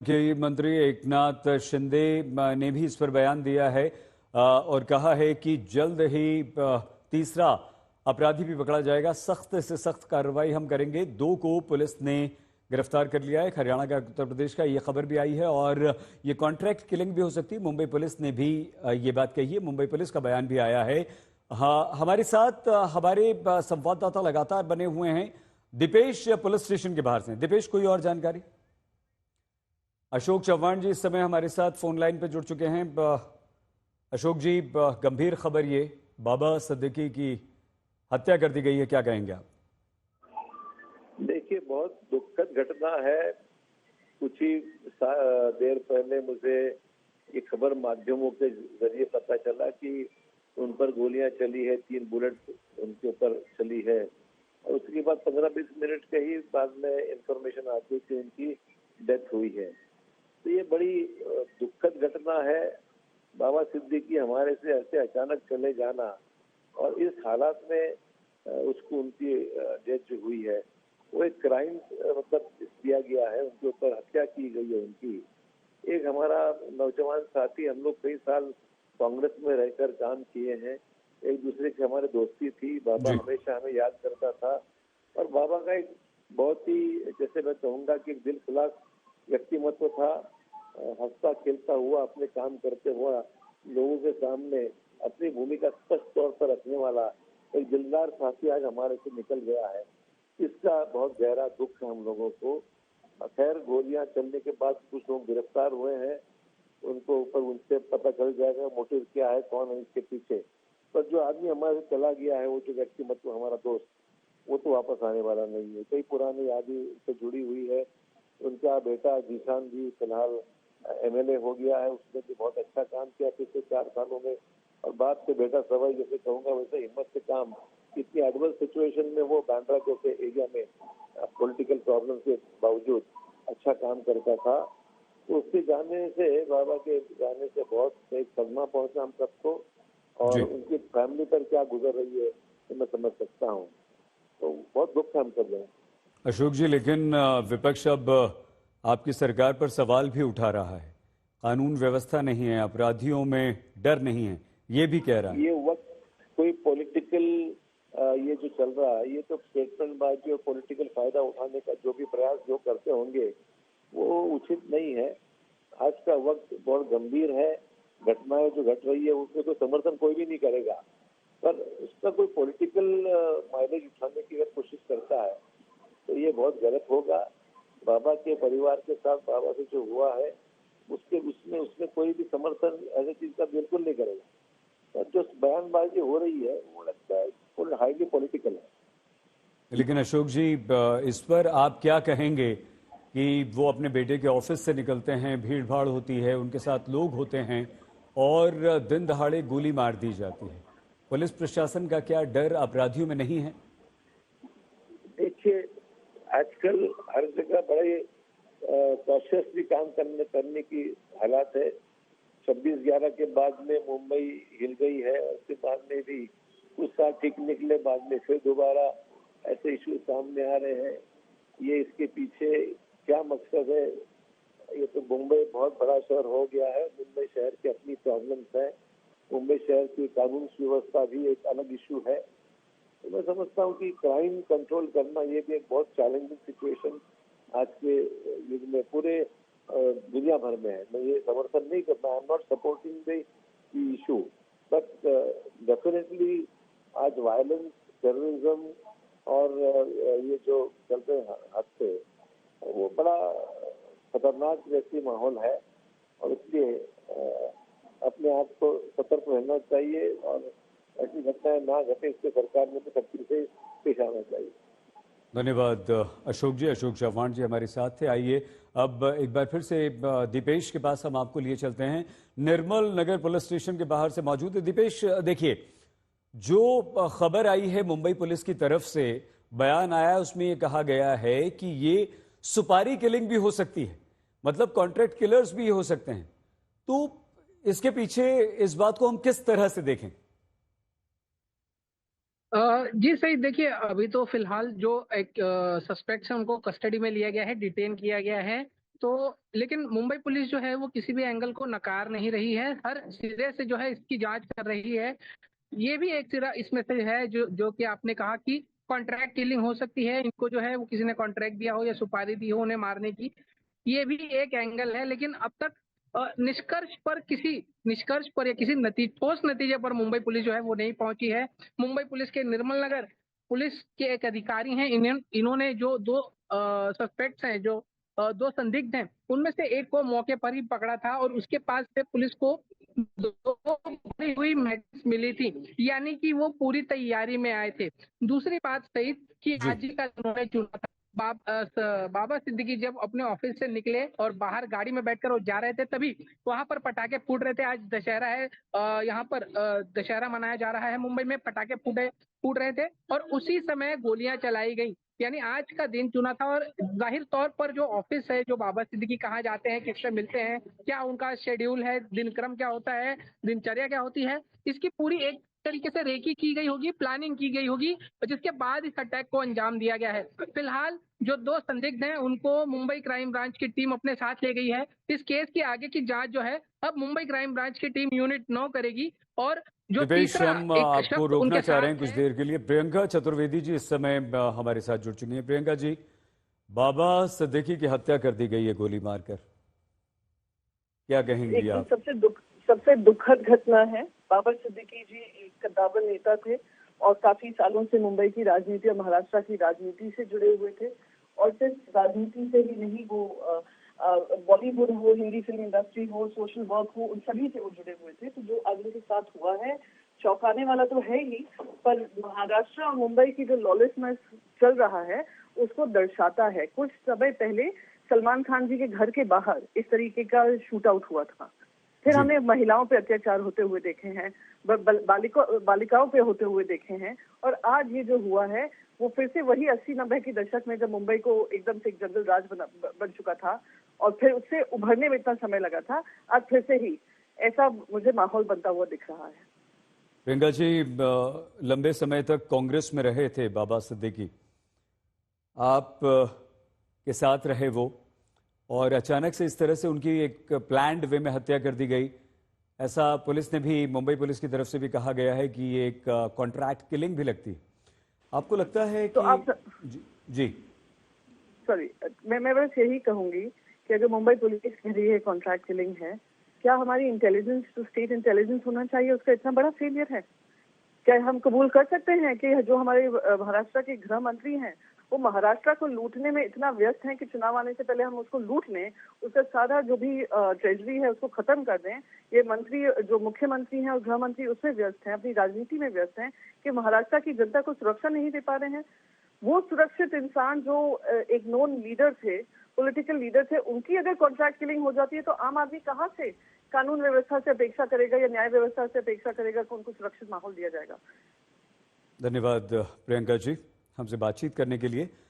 मुख्यमंत्री एकनाथ शिंदे ने भी इस पर बयान दिया है और कहा है कि जल्द ही तीसरा अपराधी भी पकड़ा जाएगा। सख्त से सख्त कार्रवाई हम करेंगे। 2 को पुलिस ने गिरफ्तार कर लिया है। हरियाणा का, उत्तर प्रदेश का ये खबर भी आई है और ये कॉन्ट्रैक्ट किलिंग भी हो सकती है। मुंबई पुलिस ने भी ये बात कही है। मुंबई पुलिस का बयान भी आया है। हाँ, हमारे साथ हमारे संवाददाता लगातार बने हुए हैं। दीपेश पुलिस स्टेशन के बाहर से। दीपेश, कोई और जानकारी? अशोक चौहान जी इस समय हमारे साथ फोन लाइन पर जुड़ चुके हैं। अशोक जी, गंभीर खबर, ये बाबा सिद्दीकी की हत्या कर दी गई है, क्या कहेंगे आप? देखिए, बहुत दुखद घटना है। कुछ ही देर पहले मुझे ये खबर माध्यमों के जरिए पता चला कि उन पर गोलियां चली है, 3 बुलेट उनके ऊपर चली है और उसके बाद 15-20 मिनट के ही बाद में इंफॉर्मेशन आती है कि उनकी डेथ हुई है। तो ये बड़ी दुखद घटना है। बाबा सिद्दीकी हमारे से ऐसे अचानक चले जाना और इस हालात में उसको उनकी डेथ जो हुई है वो एक क्राइम मतलब किया गया है, उनके ऊपर हत्या की गई है उनकी। एक हमारा नौजवान साथी, हम लोग कई साल कांग्रेस में रहकर काम किए हैं, एक दूसरे की हमारी दोस्ती थी। बाबा हमेशा हमें याद करता था और बाबा का एक बहुत ही, जैसे मैं कहूँगा कि एक दिल खुलास व्यक्तिमत्व था। हंसता खेलता हुआ, अपने काम करते हुआ, लोगों के सामने अपनी भूमिका स्पष्ट तौर पर रखने वाला एक दिलदार साथी आज हमारे से निकल गया है। इसका बहुत गहरा दुख है हम लोगों को। खैर, गोलियां चलने के बाद कुछ लोग गिरफ्तार हुए हैं, उनको ऊपर उनसे पता चल जाएगा मोटिव क्या है, कौन है इसके पीछे। पर जो आदमी हमारे से चला गया है, वो जो व्यक्तिमत्व हमारा दोस्त, वो तो वापस आने वाला नहीं है। कई पुरानी यादें से जुड़ी हुई है। उनका बेटा जीशान भी फिलहाल एमएलए हो गया है, उसने भी बहुत अच्छा काम किया पिछले 4 सालों में। और बात से बेटा सवाई, जैसे कहूँगा वैसे हिम्मत से काम, इतनी एडवर्स सिचुएशन में वो बांद्रा जैसे एरिया में पॉलिटिकल प्रॉब्लम के बावजूद अच्छा काम करता था। तो उसके जाने से, बाबा के जाने से बहुत एक सदमा पहुंचा हम सबको और उनकी फैमिली पर क्या गुजर रही है तो मैं समझ सकता हूँ। तो बहुत दुख है हम सब लोग। अशोक जी, लेकिन विपक्ष अब आपकी सरकार पर सवाल भी उठा रहा है। कानून व्यवस्था नहीं है, अपराधियों में डर नहीं है, ये भी कह रहा है। ये वक्त कोई पॉलिटिकल ये जो चल रहा है, ये तो स्टेटमेंट बाजी और पॉलिटिकल फायदा उठाने का जो भी प्रयास जो करते होंगे वो उचित नहीं है। आज का वक्त बहुत गंभीर है। घटनाएं जो घट रही है उसमें तो समर्थन कोई भी नहीं करेगा, पर उसका कोई पॉलिटिकल माइलेज उठाने की अगर कोशिश करता है तो ये बहुत गलत होगा। बाबा के परिवार के साथ बाबा से जो हुआ है उसमें कोई भी समर्थन ऐसी चीज का बिल्कुल नहीं करेगा। जो बयानबाजी हो रही है वो लगता है हाईली पॉलिटिकल है। लेकिन अशोक जी, इस पर आप क्या कहेंगे कि वो अपने बेटे के ऑफिस से निकलते हैं, भीड़ भाड़ होती है, उनके साथ लोग होते हैं और दिन दहाड़े गोली मार दी जाती है। पुलिस प्रशासन का क्या डर अपराधियों में नहीं है? देखिए, आजकल हर जगह बड़े कॉशियसली काम करने की हालात है। 26/11 के बाद में मुंबई हिल गई है और उसके बाद में भी कुछ साल ठीक निकले, बाद में फिर दोबारा ऐसे इश्यू सामने आ रहे हैं। ये इसके पीछे क्या मकसद है? ये तो मुंबई बहुत बड़ा शहर हो गया है, मुंबई शहर की अपनी प्रॉब्लम्स है। मुंबई शहर की कानून व्यवस्था भी एक अलग इशू है। तो मैं समझता हूँ कि क्राइम कंट्रोल करना ये भी एक बहुत चैलेंजिंग सिचुएशन आज के युग में पूरे दुनिया भर में है। मैं ये समर्थन नहीं करता, I am not supporting the issue, but definitely आज वायलेंस, टेररिज्म और ये जो चलते हादसे, वो बड़ा खतरनाक जैसी माहौल है और इसलिए अपने आप को सतर्क रहना चाहिए और ऐसी घटनाएं ना घटे, इससे सरकार में तो सख्ती से पेश आना चाहिए। धन्यवाद अशोक जी। अशोक चौहान जी हमारे साथ थे। आइए अब एक बार फिर से दीपेश के पास हम आपको लिए चलते हैं। निर्मल नगर पुलिस स्टेशन के बाहर से मौजूद है दीपेश। देखिए, जो खबर आई है मुंबई पुलिस की तरफ से, बयान आया, उसमें यह कहा गया है कि ये सुपारी किलिंग भी हो सकती है, मतलब कॉन्ट्रैक्ट किलर्स भी हो सकते हैं। तो इसके पीछे इस बात को हम किस तरह से देखें? जी सही। देखिए, अभी तो फिलहाल जो एक सस्पेक्ट है उनको कस्टडी में लिया गया है, डिटेन किया गया है तो लेकिन मुंबई पुलिस जो है वो किसी भी एंगल को नकार नहीं रही है, हर सिरे से जो है इसकी जांच कर रही है। ये भी एक सिरा इसमें से है जो कि आपने कहा कि कॉन्ट्रैक्ट किलिंग हो सकती है, इनको जो है वो किसी ने कॉन्ट्रैक्ट दिया हो या सुपारी दी हो उन्हें मारने की, ये भी एक एंगल है। लेकिन अब तक निष्कर्ष पर या किसी ठोस नतीजे पर मुंबई पुलिस जो है वो नहीं पहुंची है। मुंबई पुलिस के निर्मल नगर पुलिस के एक अधिकारी हैं, इन्होंने जो दो सस्पेक्ट्स हैं, जो दो संदिग्ध हैं, उनमें से एक को मौके पर ही पकड़ा था और उसके पास से पुलिस को दो भरी हुई मेडिसिन मिली थी, यानी कि वो पूरी तैयारी में आए थे। दूसरी बात सईद कि जी। आज ही का उन्होंने चुना था। बाबा सिद्दीकी जब अपने ऑफिस से निकले और बाहर गाड़ी में बैठकर वो जा रहे थे, तभी वहां पर पटाखे फूट रहे थे। आज दशहरा है, यहाँ पर दशहरा मनाया जा रहा है मुंबई में, पटाखे फूट रहे थे और उसी समय गोलियां चलाई गई। यानी आज का दिन चुना था और जाहिर तौर पर जो ऑफिस है, जो बाबा सिद्दीकी कहाँ जाते हैं, किससे मिलते हैं, क्या उनका शेड्यूल है, दिनक्रम क्या होता है, दिनचर्या क्या होती है, इसकी पूरी एक तरीके से रेकी की गई होगी, प्लानिंग की गई होगी, जिसके बाद इस अटैक को अंजाम दिया गया है। फिलहाल जो दो संदिग्ध हैं उनको मुंबई क्राइम ब्रांच की टीम अपने साथ ले गई है। इस केस की आगे की जांच जो है अब मुंबई क्राइम ब्रांच की टीम यूनिट 9 करेगी और जो दिपेश, तीसरा हम एक आपको शख्स रोकना उनके चाह रहे हैं साथ कुछ है। देर के लिए। प्रियंका चतुर्वेदी जी इस समय हमारे साथ जुड़ चुकी हैं। प्रियंका जी, बाबा सिद्दीकी की हत्या कर दी गई है गोली मारकर, क्या कहेंगी एकदम आप? सबसे दुखद घटना है। बाबा सिद्दीकी जी एक कद्दावर नेता थे और काफी सालों से मुंबई की राजनीति और महाराष्ट्र की राजनीति से जुड़े हुए थे। और सिर्फ राजनीति से ही नहीं, वो बॉलीवुड हो, हिंदी फिल्म इंडस्ट्री हो, सोशल वर्क हो, उन सभी से वो जुड़े हुए थे। तो जो आज उनके साथ हुआ है चौंकाने वाला तो है ही, पर महाराष्ट्र और मुंबई की जो लॉलेसनेस चल रहा है उसको दर्शाता है। कुछ समय पहले सलमान खान जी के घर के बाहर इस तरीके का शूट आउट हुआ था। फिर हमने महिलाओं पे अत्याचार होते हुए देखे हैं, बालिकाओं पे होते हुए देखे हैं, और आज ये जो हुआ है वो फिर से वही 80-90 के दशक में जब मुंबई को एकदम से एक जंगल राज बन चुका था और फिर उससे उभरने में इतना समय लगा था। आज फिर से ही ऐसा मुझे माहौल बनता हुआ दिख रहा है। प्रियंका जी, लंबे समय तक कांग्रेस में रहे थे बाबा सिद्दीकी, आप के साथ रहे वो, और अचानक से इस तरह से उनकी एक प्लान्ड वे में हत्या कर दी गई। ऐसा पुलिस ने भी, मुंबई पुलिस की तरफ से भी कहा गया है कि ये एक कॉन्ट्रैक्ट किलिंग भी लगती है। आपको लगता है तो कि आप जी सॉरी, मैं बस यही कहूंगी कि अगर मुंबई पुलिस कह रही है कॉन्ट्रैक्ट किलिंग है, क्या हमारी इंटेलिजेंस, जो स्टेट इंटेलिजेंस होना चाहिए, उसका इतना बड़ा फेलियर है? क्या हम कबूल कर सकते हैं कि जो हमारे महाराष्ट्र के गृह मंत्री हैं वो महाराष्ट्र को लूटने में इतना व्यस्त हैं कि चुनाव आने से पहले हम उसको लूट लें, उसका सारा जो भी ट्रेजरी है उसको खत्म कर दें? ये मंत्री, जो मुख्यमंत्री हैं और गृह मंत्री, उसमें व्यस्त हैं, अपनी राजनीति में व्यस्त हैं कि महाराष्ट्र की जनता को सुरक्षा नहीं दे पा रहे हैं। वो सुरक्षित इंसान जो एक नोन लीडर थे, पॉलिटिकल लीडर थे, उनकी अगर कॉन्ट्रैक्ट किलिंग हो जाती है तो आम आदमी कहाँ से कानून व्यवस्था से अपेक्षा करेगा या न्याय व्यवस्था से अपेक्षा करेगा कि उनको सुरक्षित माहौल दिया जाएगा? धन्यवाद प्रियंका जी हमसे बातचीत करने के लिए।